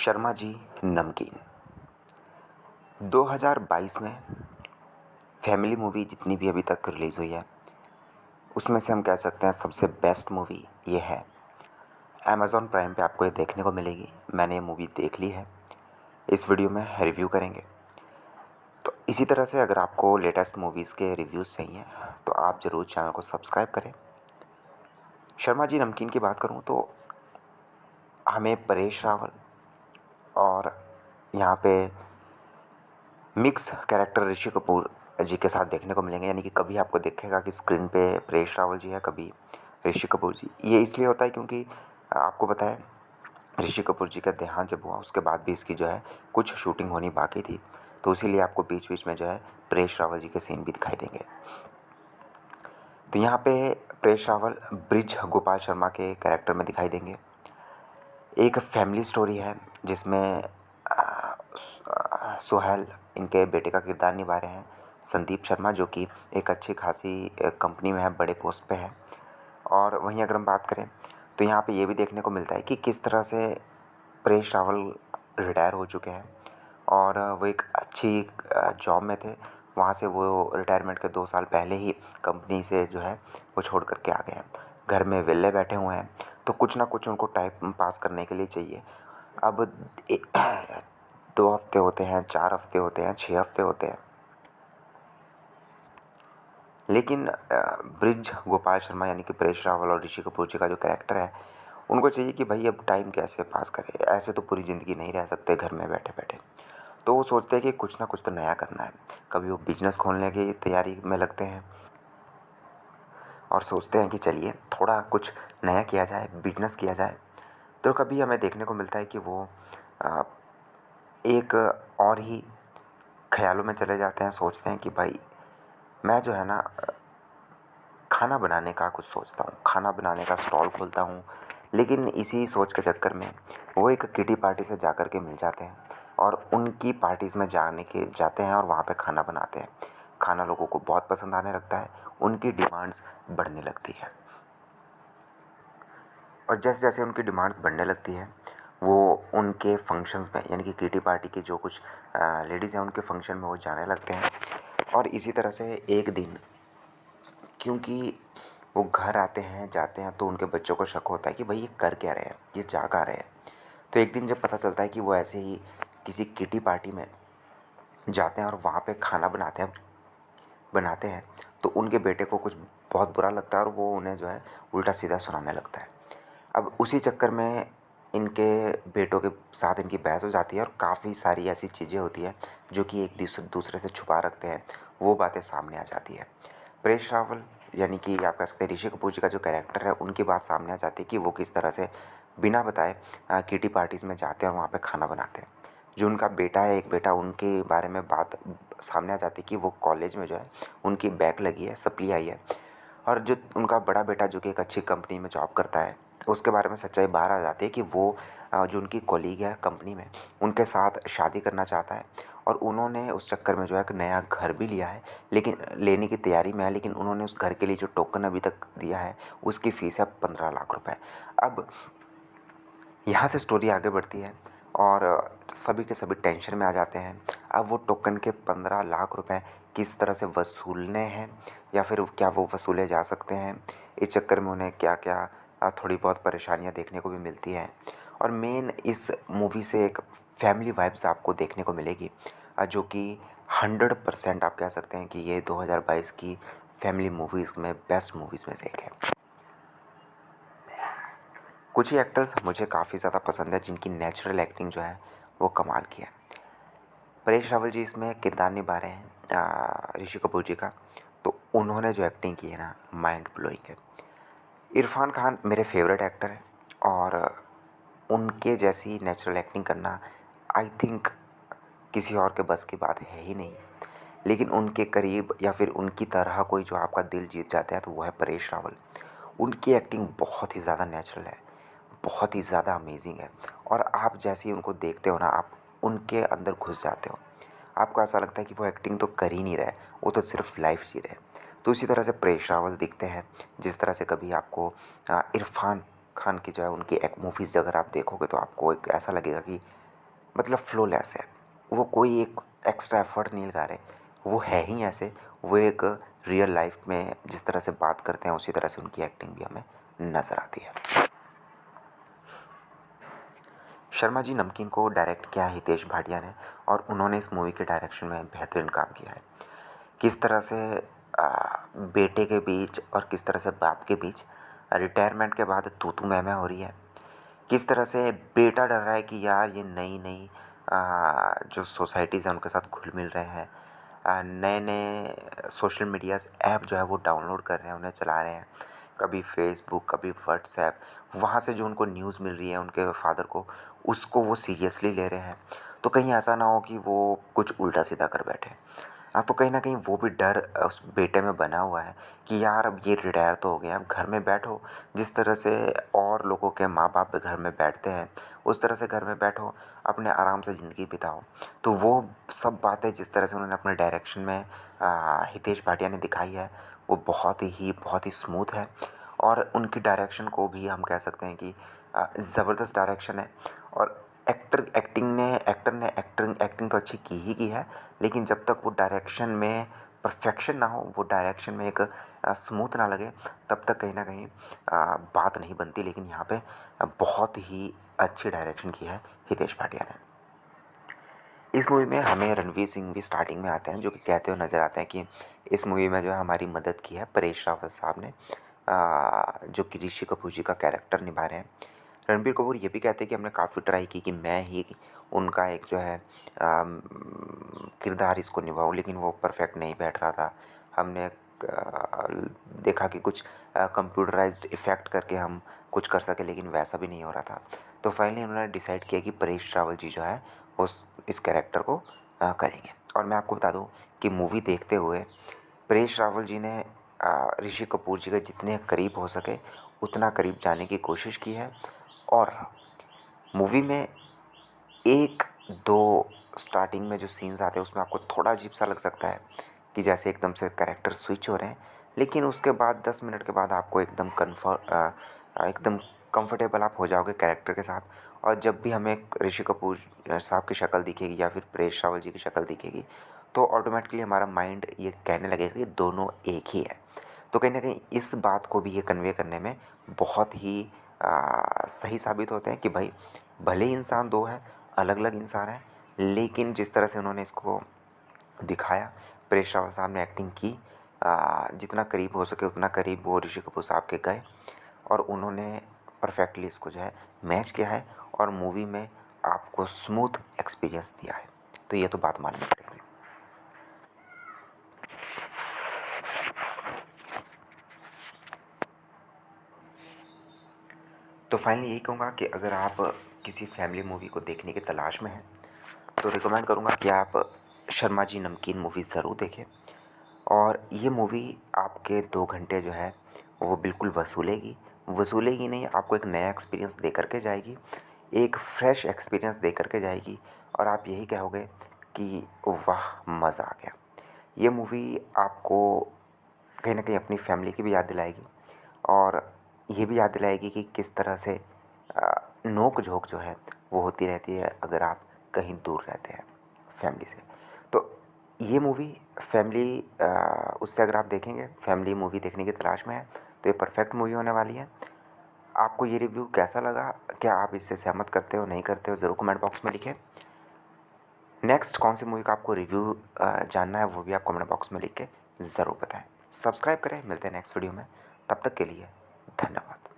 शर्मा जी नमकीन 2022 में family movie जितनी भी अभी तक रिलीज़ हुई है उसमें से हम कह सकते हैं सबसे बेस्ट मूवी ये है। अमेज़ॉन प्राइम पे आपको ये देखने को मिलेगी। मैंने ये मूवी देख ली है, इस वीडियो में रिव्यू करेंगे। तो इसी तरह से अगर आपको लेटेस्ट मूवीज़ के रिव्यूज़ चाहिए तो आप ज़रूर चैनल को सब्सक्राइब करें। शर्मा जी नमकीन की बात करूँ तो हमें परेश रावल और यहाँ पे मिक्स कैरेक्टर ऋषि कपूर जी के साथ देखने को मिलेंगे। यानी कि कभी आपको दिखेगा कि स्क्रीन पे परेश रावल जी है, कभी ऋषि कपूर जी। ये इसलिए होता है क्योंकि आपको पता है ऋषि कपूर जी का देहांत जब हुआ उसके बाद भी इसकी जो है कुछ शूटिंग होनी बाकी थी, तो इसीलिए आपको बीच बीच में जो है परेश रावल जी के सीन भी दिखाई देंगे। तो यहाँ पे परेश रावल ब्रिज गोपाल शर्मा के कैरेक्टर में दिखाई देंगे। एक फैमिली स्टोरी है जिसमें सुहेल इनके बेटे का किरदार निभा रहे हैं संदीप शर्मा, जो कि एक अच्छी खासी कंपनी में है, बड़े पोस्ट पे है। और वहीं अगर हम बात करें तो यहाँ पे ये भी देखने को मिलता है कि किस तरह से परेश रावल रिटायर हो चुके हैं और वो एक अच्छी जॉब में थे। वहाँ से वो रिटायरमेंट के 2 साल पहले ही कंपनी से जो है वो छोड़ कर के आ गए हैं। घर में वेले बैठे हुए हैं, तो कुछ ना कुछ उनको टाइम पास करने के लिए चाहिए। अब 2 हफ्ते होते हैं, 4 हफ्ते होते हैं, 6 हफ्ते होते हैं, लेकिन ब्रिज गोपाल शर्मा यानी कि परेश रावल और ऋषि कपूर जी का जो कैरेक्टर है उनको चाहिए कि भाई अब टाइम कैसे पास करें, ऐसे तो पूरी ज़िंदगी नहीं रह सकते घर में बैठे बैठे। तो वो सोचते हैं कि कुछ ना कुछ तो नया करना है। कभी वो बिजनेस खोलने की तैयारी में लगते हैं और सोचते हैं कि चलिए थोड़ा कुछ नया किया जाए, बिजनेस किया जाए। तो कभी हमें देखने को मिलता है कि वो अ, एक और ही ख्यालों में चले जाते हैं। सोचते हैं कि भाई मैं जो है ना खाना बनाने का कुछ सोचता हूँ, खाना बनाने का स्टॉल खोलता हूँ। लेकिन इसी सोच के चक्कर में वो एक किटी पार्टी से जा कर के मिल जाते हैं और उनकी पार्टीज़ में जाते हैं और वहाँ पे खाना बनाते हैं। खाना लोगों को बहुत पसंद आने लगता है, उनकी डिमांड्स बढ़ने लगती है और जैसे जैसे उनकी डिमांड्स बढ़ने लगती है वो उनके फंक्शंस में यानी कि किटी पार्टी की जो कुछ लेडीज़ हैं उनके फंक्शन में वो जाने लगते हैं। और इसी तरह से एक दिन क्योंकि वो घर आते हैं जाते हैं तो उनके बच्चों को शक होता है कि भाई ये कर क्या रहे हैं, ये जा कहाँ रहे हैं। तो एक दिन जब पता चलता है कि वो ऐसे ही किसी किटी पार्टी में जाते हैं और वहाँ पे खाना बनाते हैं तो उनके बेटे को कुछ बहुत बुरा लगता है और वो उन्हें जो है उल्टा सीधा सुनाने लगता है। अब उसी चक्कर में इनके बेटों के साथ इनकी बहस हो जाती है और काफ़ी सारी ऐसी चीज़ें होती हैं जो कि एक दूसरे से छुपा रखते हैं, वो बातें सामने आ जाती है। परेश रावल यानी कि आप कह सकते हैं ऋषि कपूर जी का जो कैरेक्टर है उनकी बात सामने आ जाती है कि वो किस तरह से बिना बताए किटी पार्टीज़ में जाते हैं और वहाँ पे खाना बनाते हैं। जो उनका बेटा है, एक बेटा, उनके बारे में बात सामने आ जाती है कि वो कॉलेज में जो है उनकी बैक लगी है, सप्ली आई है। और जो उनका बड़ा बेटा जो कि एक अच्छी कंपनी में जॉब करता है उसके बारे में सच्चाई बाहर आ जाती है कि वो जो उनकी कॉलीग है कंपनी में उनके साथ शादी करना चाहता है और उन्होंने उस चक्कर में जो है एक नया घर भी लिया है, लेकिन लेने की तैयारी में है। लेकिन उन्होंने उस घर के लिए जो टोकन अभी तक दिया है उसकी फ़ीस है 15 लाख रुपए। अब यहाँ से स्टोरी आगे बढ़ती है और सभी के सभी टेंशन में आ जाते हैं। अब वो टोकन के 15 लाख रुपए किस तरह से वसूलने हैं या फिर क्या वो वसूले जा सकते हैं, इस चक्कर में उन्हें क्या क्या थोड़ी बहुत परेशानियाँ देखने को भी मिलती हैं। और मेन इस मूवी से एक फैमिली वाइब्स आपको देखने को मिलेगी जो कि 100% आप कह सकते हैं कि ये 2022 की फैमिली मूवीज़ में बेस्ट मूवीज़ में से एक है। कुछ ही एक्टर्स मुझे काफ़ी ज़्यादा पसंद है जिनकी नेचुरल एक्टिंग जो है वो कमाल की है। परेश रावल जी इसमें किरदार निभा रहे हैं ऋषि कपूर जी का, तो उन्होंने जो एक्टिंग की है ना माइंड ब्लोइंग है। इरफान खान मेरे फेवरेट एक्टर हैं और उनके जैसी नेचुरल एक्टिंग करना आई थिंक किसी और के बस की बात है ही नहीं। लेकिन उनके करीब या फिर उनकी तरह कोई जो आपका दिल जीत जाता है तो वो है परेश रावल। उनकी एक्टिंग बहुत ही ज़्यादा नेचुरल है, बहुत ही ज़्यादा अमेजिंग है और आप जैसे ही उनको देखते हो ना आप उनके अंदर घुस जाते हो। आपको ऐसा लगता है कि वो एक्टिंग तो कर ही नहीं रहे, वो तो सिर्फ लाइफ जी रहे हैं। तो इसी तरह से परेश रावल दिखते हैं जिस तरह से कभी आपको इरफान खान की जो है उनकी एक मूवीज़ अगर आप देखोगे तो आपको एक ऐसा लगेगा कि मतलब फ्लॉलेस है। वो कोई एक एक्स्ट्रा एफर्ट नहीं लगा रहे, वो है ही ऐसे। वो एक रियल लाइफ में जिस तरह से बात करते हैं उसी तरह से उनकी एक्टिंग भी हमें नज़र आती है। शर्मा जी नमकीन को डायरेक्ट किया है हितेश भाटिया ने, और उन्होंने इस मूवी के डायरेक्शन में बेहतरीन काम किया है। किस तरह से बेटे के बीच और किस तरह से बाप के बीच रिटायरमेंट के बाद तू मैं हो रही है। किस तरह से बेटा डर रहा है कि यार ये नई नई जो सोसाइटीज़ हैं उनके साथ घुल मिल रहे हैं, नए नए सोशल मीडियाज़ ऐप जो है वो डाउनलोड कर रहे हैं, उन्हें चला रहे हैं, कभी फेसबुक कभी व्हाट्सएप। वहाँ से जो उनको न्यूज़ मिल रही है उनके फादर को, उसको वो सीरियसली ले रहे हैं। तो कहीं ऐसा ना हो कि वो कुछ उल्टा सीधा कर बैठे। हाँ, तो कहीं न कहीं वो भी डर उस बेटे में बना हुआ है कि यार अब ये रिटायर तो हो गए, अब घर में बैठो, जिस तरह से और लोगों के माँ-बाप घर में बैठते हैं, उस तरह से घर में बैठो, अपने आराम से ज़िंदगी बिताओ। तो वो सब बातें जिस तरह से उन्होंने अपने डायरेक्शन में हितेश भाटिया ने दिखाई है, वो बहुत ही स्मूथ है। और उनकी डायरेक्शन को भी हम कह सकते हैं कि ज़बरदस्त डायरेक्शन है। और एक्टर ने एक्टिंग तो अच्छी की ही की है, लेकिन जब तक वो डायरेक्शन में परफेक्शन ना हो, वो डायरेक्शन में एक स्मूथ ना लगे, तब तक कहीं न कहीं बात नहीं बनती। लेकिन यहाँ पे बहुत ही अच्छी डायरेक्शन की है हितेश भाटिया ने। इस मूवी में हमें रणवीर सिंह भी स्टार्टिंग में आते हैं, जो कि कहते हुए नज़र आते हैं कि इस मूवी में जो है हमारी मदद की है परेश रावल साहब ने, जो कि ऋषि कपूर जी का कैरेक्टर निभा रहे हैं। रणबीर कपूर ये भी कहते हैं कि हमने काफ़ी ट्राई की कि मैं ही उनका एक जो है किरदार इसको निभाऊँ, लेकिन वो परफेक्ट नहीं बैठ रहा था। हमने देखा कि कुछ कंप्यूटराइज्ड इफ़ेक्ट करके हम कुछ कर सकें, लेकिन वैसा भी नहीं हो रहा था। तो फाइनली उन्होंने डिसाइड किया कि परेश रावल जी जो है उस इस कैरेक्टर को करेंगे। और मैं आपको बता दूं कि मूवी देखते हुए परेश रावल जी ने ऋषि कपूर जी के जितने करीब हो सके उतना करीब जाने की कोशिश की है। और मूवी में एक दो स्टार्टिंग में जो सीन्स आते हैं उसमें आपको थोड़ा अजीब सा लग सकता है कि जैसे एकदम से कैरेक्टर स्विच हो रहे हैं, लेकिन उसके बाद 10 मिनट के बाद आपको एकदम कंफर्टेबल आप हो जाओगे कैरेक्टर के साथ। और जब भी हमें ऋषि कपूर साहब की शक्ल दिखेगी या फिर परेश रावल जी की शक्ल दिखेगी, तो ऑटोमेटिकली हमारा माइंड ये कहने लगेगा कि दोनों एक ही है। तो कहीं न कहीं इस बात को भी ये कन्वे करने में बहुत ही सही साबित होते हैं कि भाई भले ही इंसान दो हैं, अलग-अलग इंसान हैं, लेकिन जिस तरह से उन्होंने इसको दिखाया, परेश रावल साहब ने एक्टिंग की, जितना करीब हो सके उतना करीब वो ऋषि कपूर साहब के गए, और उन्होंने परफेक्टली इसको जो है मैच किया है और मूवी में आपको स्मूथ एक्सपीरियंस दिया है। तो ये तो बात माननी पड़ेगी। तो फाइनली यही कहूँगा कि अगर आप किसी फैमिली मूवी को देखने की तलाश में हैं, तो रिकमेंड करूँगा कि आप शर्मा जी नमकीन मूवी ज़रूर देखें। और ये मूवी आपके 2 घंटे जो है वो बिल्कुल वसूलेगी नहीं, आपको एक नया एक्सपीरियंस दे कर के जाएगी, एक फ्रेश एक्सपीरियंस दे कर के जाएगी, और आप यही कहोगे कि वाह! मज़ा आ गया। ये मूवी आपको कहीं न कहीं अपनी फैमिली की भी याद दिलाएगी, और ये भी याद दिलाएगी कि किस तरह से नोक-झोंक जो है वो होती रहती है अगर आप कहीं दूर रहते हैं फैमिली से। तो ये मूवी फैमिली उससे अगर आप देखेंगे, फैमिली मूवी देखने की तलाश में हैं, तो ये परफेक्ट मूवी होने वाली है। आपको ये रिव्यू कैसा लगा? क्या आप इससे सहमत करते हो, नहीं करते हो? ज़रूर कमेंट बॉक्स में लिखें। नेक्स्ट कौन सी मूवी का आपको रिव्यू जानना है, वो भी आप कमेंट बॉक्स में लिख के ज़रूर बताएँ। सब्सक्राइब करें, मिलते हैं नेक्स्ट वीडियो में। तब तक के लिए धन्यवाद।